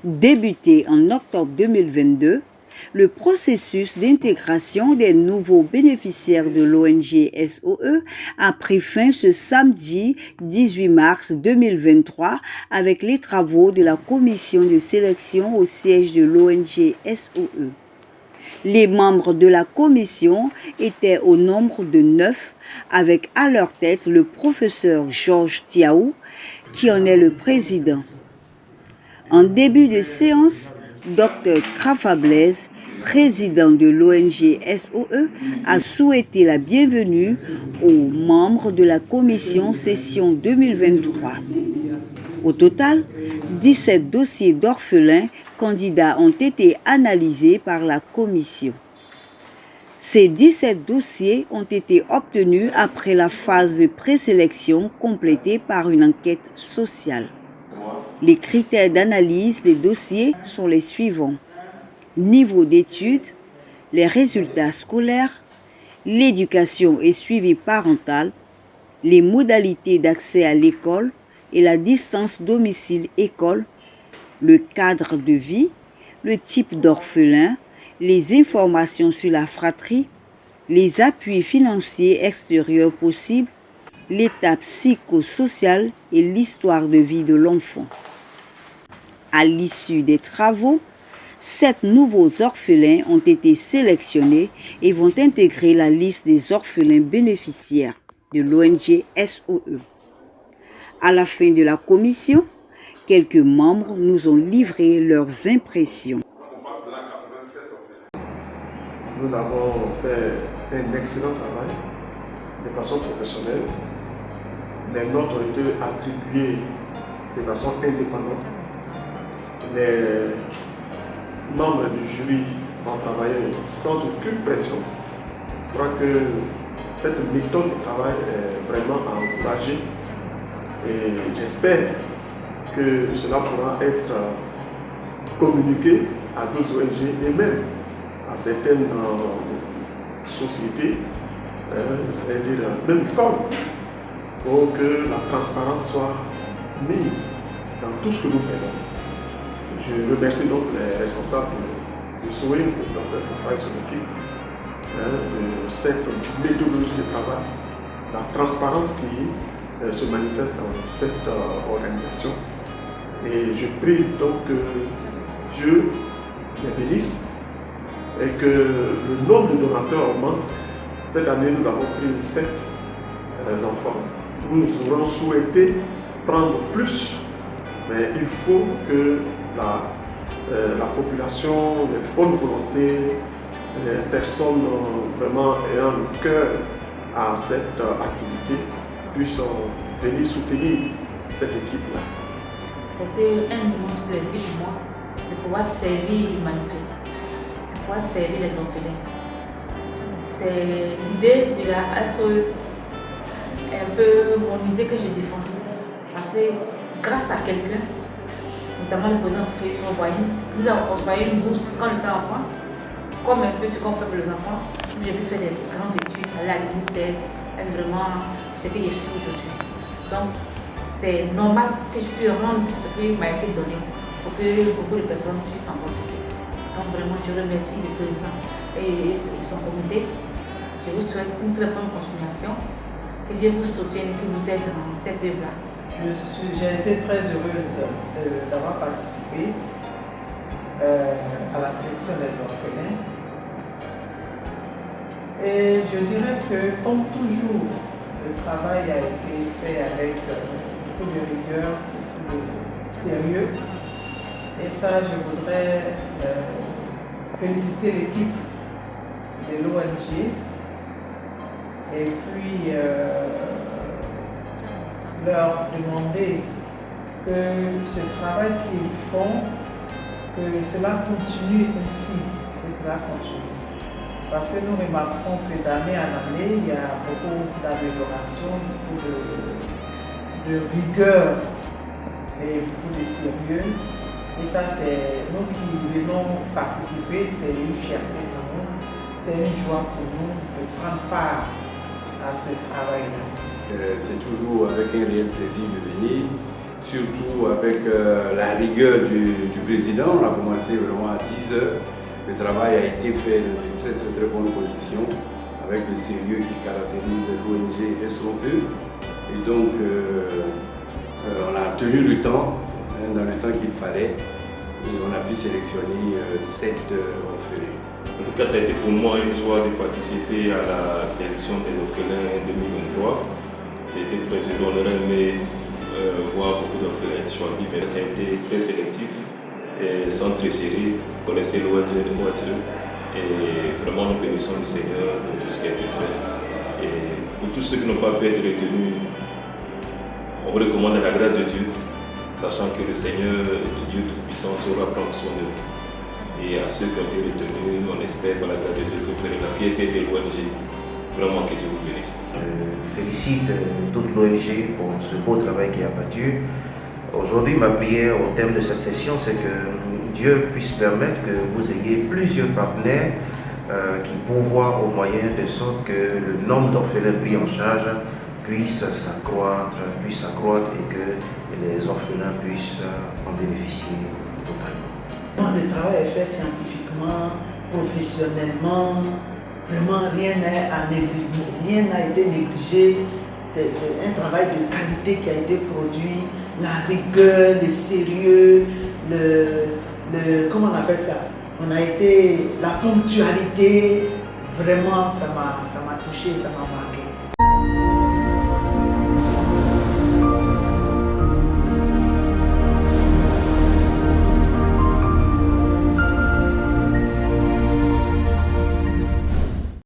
Débuté en octobre 2022, le processus d'intégration des nouveaux bénéficiaires de l'ONG SOE a pris fin ce samedi 18 mars 2023 avec les travaux de la commission de sélection au siège de l'ONG SOE. Les membres de la commission étaient au nombre de 9, avec à leur tête le professeur Georges Tiaou, qui en est le président. En début de séance, Dr Krafa Blaise, président de l'ONG SOE, a souhaité la bienvenue aux membres de la commission session 2023. Au total, 17 dossiers d'orphelins candidats ont été analysés par la commission. Ces 17 dossiers ont été obtenus après la phase de présélection complétée par une enquête sociale. Les critères d'analyse des dossiers sont les suivants: niveau d'études, les résultats scolaires, l'éducation et suivi parental, les modalités d'accès à l'école et la distance domicile-école, le cadre de vie, le type d'orphelin, les informations sur la fratrie, les appuis financiers extérieurs possibles, l'état psychosocial et l'histoire de vie de l'enfant. À l'issue des travaux, 7 nouveaux orphelins ont été sélectionnés et vont intégrer la liste des orphelins bénéficiaires de l'ONG SOE. À la fin de la commission, quelques membres nous ont livré leurs impressions. Nous avons fait un excellent travail de façon professionnelle. Les notes ont été attribuées de façon indépendante. Les membres du jury ont travaillé sans aucune pression. Je crois que cette méthode de travail est vraiment à encourager et j'espère que cela pourra être communiqué à d'autres ONG et même à certaines sociétés, j'allais dire même écoles, pour que la transparence soit mise dans tout ce que nous faisons. Je remercie donc les responsables de SOE, de Dr Krafa et son équipe, de cette méthodologie de travail, la transparence qui se manifeste dans cette organisation. Et je prie donc que Dieu les bénisse et que le nombre de donateurs augmente. Cette année, nous avons pris 7 enfants. Nous aurons souhaité prendre plus, mais il faut que la population, les bonnes volontés, les personnes vraiment ayant le cœur à cette activité puissent venir soutenir cette équipe-là. C'était un immense plaisir pour moi de pouvoir servir l'humanité, de pouvoir servir les orphelins. C'est l'idée de la SOE, un peu mon idée que je défends. Parce que grâce à quelqu'un, notamment le président Félix Houphouët-Boigny, nous avons envoyé une bourse quand on était enfant, comme un peu ce qu'on fait pour les enfants. J'ai pu faire des grandes études, aller à l'UNICEF, être vraiment ce que je suis aujourd'hui. Donc, c'est normal que je puisse rendre ce qui m'a été donné pour que beaucoup de personnes puissent en profiter. Donc, vraiment, je remercie le président et son comité. Je vous souhaite une très bonne continuation. Que Dieu vous soutienne et que vous êtes dans cette œuvre-là. J'ai été très heureuse d'avoir participé à la sélection des orphelins. Et je dirais que, comme toujours, le travail a été fait avec beaucoup de rigueur, beaucoup de sérieux. Et ça, je voudrais féliciter l'équipe de l'ONG et puis leur demander que ce travail qu'ils font, que cela continue ainsi, que cela continue. Parce que nous remarquons que d'année en année, il y a beaucoup d'amélioration, beaucoup de rigueur et beaucoup de sérieux. Et ça, c'est nous qui venons participer, c'est une fierté pour nous, c'est une joie pour nous de prendre part à ce travail-là. C'est toujours avec un réel plaisir de venir surtout avec la rigueur du président. On a commencé vraiment à 10 heures. Le travail a été fait dans de très bonnes conditions, avec le sérieux qui caractérise l'ONG SOE. Et donc, on a tenu le temps, dans le temps qu'il fallait, et on a pu sélectionner 7 orphelins. En tout cas, ça a été pour moi une joie de participer à la sélection des orphelins 2023. J'ai été très heureux, on aurait aimé voir beaucoup d'orphelins être choisis, mais ça a été très sélectif et sans tricherie. Vous connaissez l'ONG de OSE et vraiment nous bénissons le Seigneur pour tout ce qui a été fait. Et pour tous ceux qui n'ont pas pu être retenus, on vous recommande la grâce de Dieu, sachant que le Seigneur, le Dieu Tout-Puissant, saura prendre soin de vous. Et à ceux qui ont été retenus, on espère par la grâce de Dieu que vous ferez la fierté de l'ONG. Vraiment que Dieu vous bénisse. Je félicite toute l'ONG pour ce beau travail qui est abattu. Aujourd'hui, ma prière au thème de cette session, c'est que Dieu puisse permettre que vous ayez plusieurs partenaires qui pourvoient aux moyens de sorte que le nombre d'orphelins pris en charge puisse s'accroître et que les orphelins puissent en bénéficier totalement. Le travail est fait scientifiquement, professionnellement, vraiment rien n'a été négligé. C'est un travail de qualité qui a été produit, la rigueur, le sérieux, comment on appelle ça? La ponctualité, vraiment ça m'a touché, ça m'a marqué.